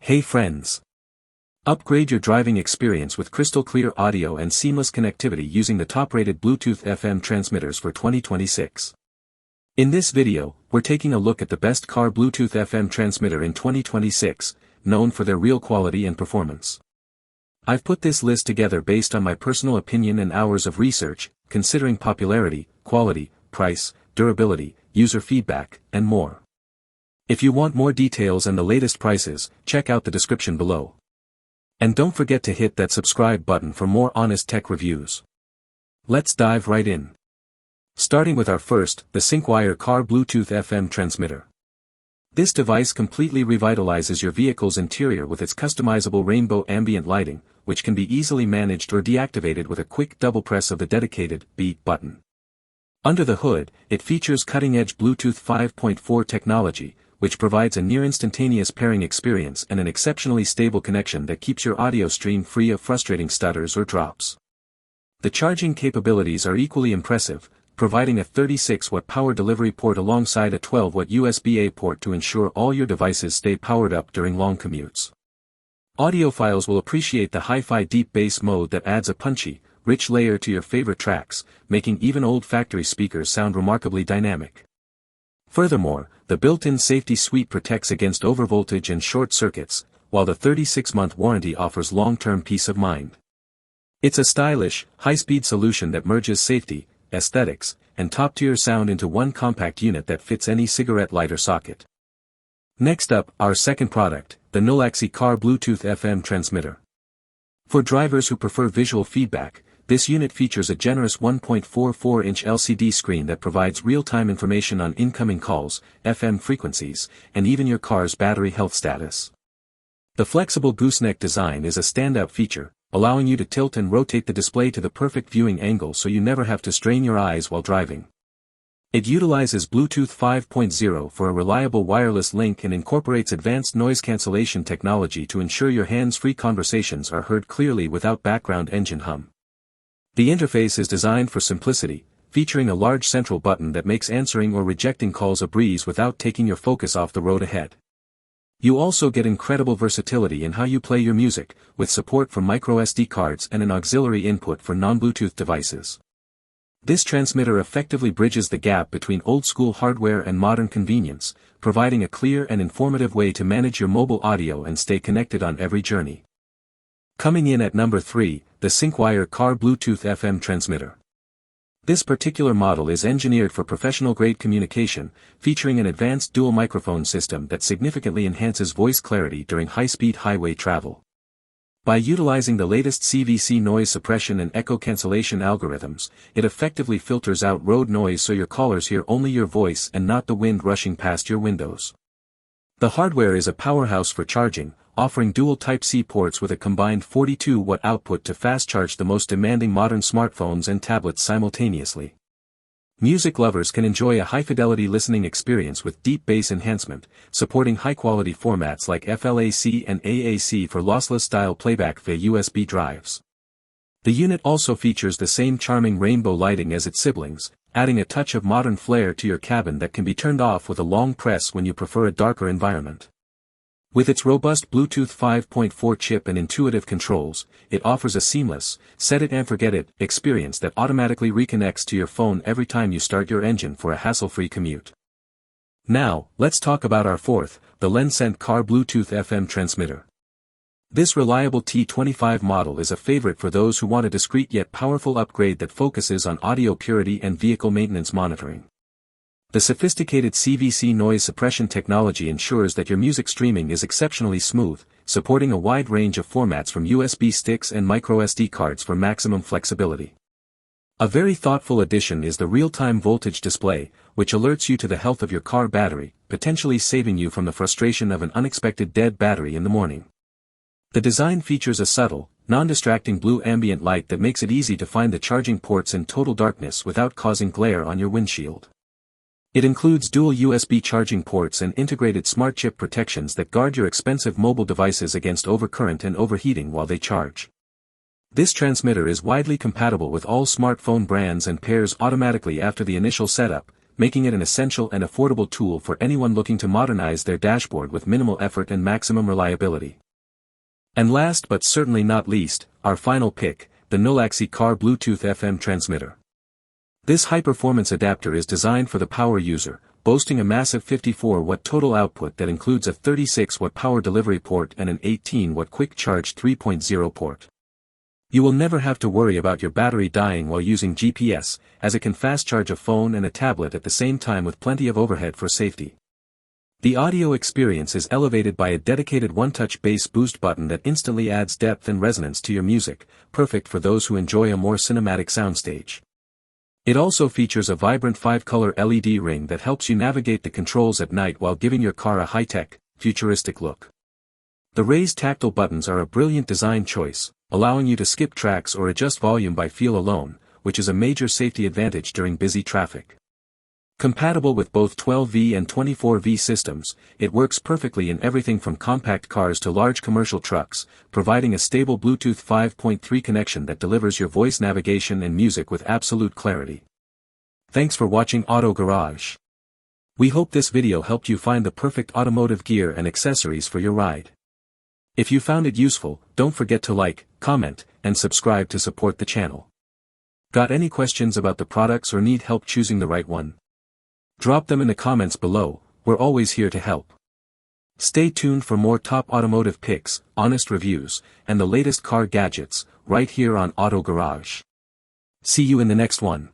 Hey friends! Upgrade your driving experience with crystal clear audio and seamless connectivity using the top-rated Bluetooth FM transmitters for 2026. In this video, we're taking a look at the best car Bluetooth FM transmitter in 2026, known for their real quality and performance. I've put this list together based on my personal opinion and hours of research, considering popularity, quality, price, durability, user feedback, and more. If you want more details and the latest prices, check out the description below. And don't forget to hit that subscribe button for more honest tech reviews. Let's dive right in. Starting with our first, the SyncWire Car Bluetooth FM transmitter. This device completely revitalizes your vehicle's interior with its customizable rainbow ambient lighting, which can be easily managed or deactivated with a quick double press of the dedicated B button. Under the hood, it features cutting-edge Bluetooth 5.4 technology, which provides a near-instantaneous pairing experience and an exceptionally stable connection that keeps your audio stream free of frustrating stutters or drops. The charging capabilities are equally impressive, providing a 36-watt power delivery port alongside a 12-watt USB-A port to ensure all your devices stay powered up during long commutes. Audiophiles will appreciate the hi-fi deep bass mode that adds a punchy, rich layer to your favorite tracks, making even old factory speakers sound remarkably dynamic. Furthermore, the built-in safety suite protects against overvoltage and short circuits, while the 36-month warranty offers long-term peace of mind. It's a stylish, high-speed solution that merges safety, aesthetics, and top-tier sound into one compact unit that fits any cigarette lighter socket. Next up, our second product, the Nulaxi Car Bluetooth FM transmitter. For drivers who prefer visual feedback, this unit features a generous 1.44-inch LCD screen that provides real-time information on incoming calls, FM frequencies, and even your car's battery health status. The flexible gooseneck design is a standout feature, allowing you to tilt and rotate the display to the perfect viewing angle so you never have to strain your eyes while driving. It utilizes Bluetooth 5.0 for a reliable wireless link and incorporates advanced noise cancellation technology to ensure your hands-free conversations are heard clearly without background engine hum. The interface is designed for simplicity, featuring a large central button that makes answering or rejecting calls a breeze without taking your focus off the road ahead. You also get incredible versatility in how you play your music, with support for microSD cards and an auxiliary input for non-Bluetooth devices. This transmitter effectively bridges the gap between old-school hardware and modern convenience, providing a clear and informative way to manage your mobile audio and stay connected on every journey. Coming in at number 3, the SyncWire Car Bluetooth FM transmitter. This particular model is engineered for professional-grade communication, featuring an advanced dual microphone system that significantly enhances voice clarity during high-speed highway travel. By utilizing the latest CVC noise suppression and echo cancellation algorithms, it effectively filters out road noise so your callers hear only your voice and not the wind rushing past your windows. The hardware is a powerhouse for charging, offering dual Type-C ports with a combined 42-watt output to fast-charge the most demanding modern smartphones and tablets simultaneously. Music lovers can enjoy a high-fidelity listening experience with deep bass enhancement, supporting high-quality formats like FLAC and AAC for lossless-style playback via USB drives. The unit also features the same charming rainbow lighting as its siblings, adding a touch of modern flair to your cabin that can be turned off with a long press when you prefer a darker environment. With its robust Bluetooth 5.4 chip and intuitive controls, it offers a seamless, set-it-and-forget-it experience that automatically reconnects to your phone every time you start your engine for a hassle-free commute. Now, let's talk about our fourth, the Lenscent Car Bluetooth FM transmitter. This reliable T25 model is a favorite for those who want a discreet yet powerful upgrade that focuses on audio purity and vehicle maintenance monitoring. The sophisticated CVC noise suppression technology ensures that your music streaming is exceptionally smooth, supporting a wide range of formats from USB sticks and microSD cards for maximum flexibility. A very thoughtful addition is the real-time voltage display, which alerts you to the health of your car battery, potentially saving you from the frustration of an unexpected dead battery in the morning. The design features a subtle, non-distracting blue ambient light that makes it easy to find the charging ports in total darkness without causing glare on your windshield. It includes dual USB charging ports and integrated smart chip protections that guard your expensive mobile devices against overcurrent and overheating while they charge. This transmitter is widely compatible with all smartphone brands and pairs automatically after the initial setup, making it an essential and affordable tool for anyone looking to modernize their dashboard with minimal effort and maximum reliability. And last but certainly not least, our final pick, the Nolaxy Car Bluetooth FM transmitter. This high-performance adapter is designed for the power user, boasting a massive 54-watt total output that includes a 36-watt power delivery port and an 18-watt quick charge 3.0 port. You will never have to worry about your battery dying while using GPS, as it can fast-charge a phone and a tablet at the same time with plenty of overhead for safety. The audio experience is elevated by a dedicated one-touch bass boost button that instantly adds depth and resonance to your music, perfect for those who enjoy a more cinematic soundstage. It also features a vibrant 5-color LED ring that helps you navigate the controls at night while giving your car a high-tech, futuristic look. The raised tactile buttons are a brilliant design choice, allowing you to skip tracks or adjust volume by feel alone, which is a major safety advantage during busy traffic. Compatible with both 12V and 24V systems, it works perfectly in everything from compact cars to large commercial trucks, providing a stable Bluetooth 5.3 connection that delivers your voice navigation and music with absolute clarity. Thanks for watching Auto Garage. We hope this video helped you find the perfect automotive gear and accessories for your ride. If you found it useful, don't forget to like, comment, and subscribe to support the channel. Got any questions about the products or need help choosing the right one? Drop them in the comments below, we're always here to help. Stay tuned for more top automotive picks, honest reviews, and the latest car gadgets, right here on Auto Garage. See you in the next one.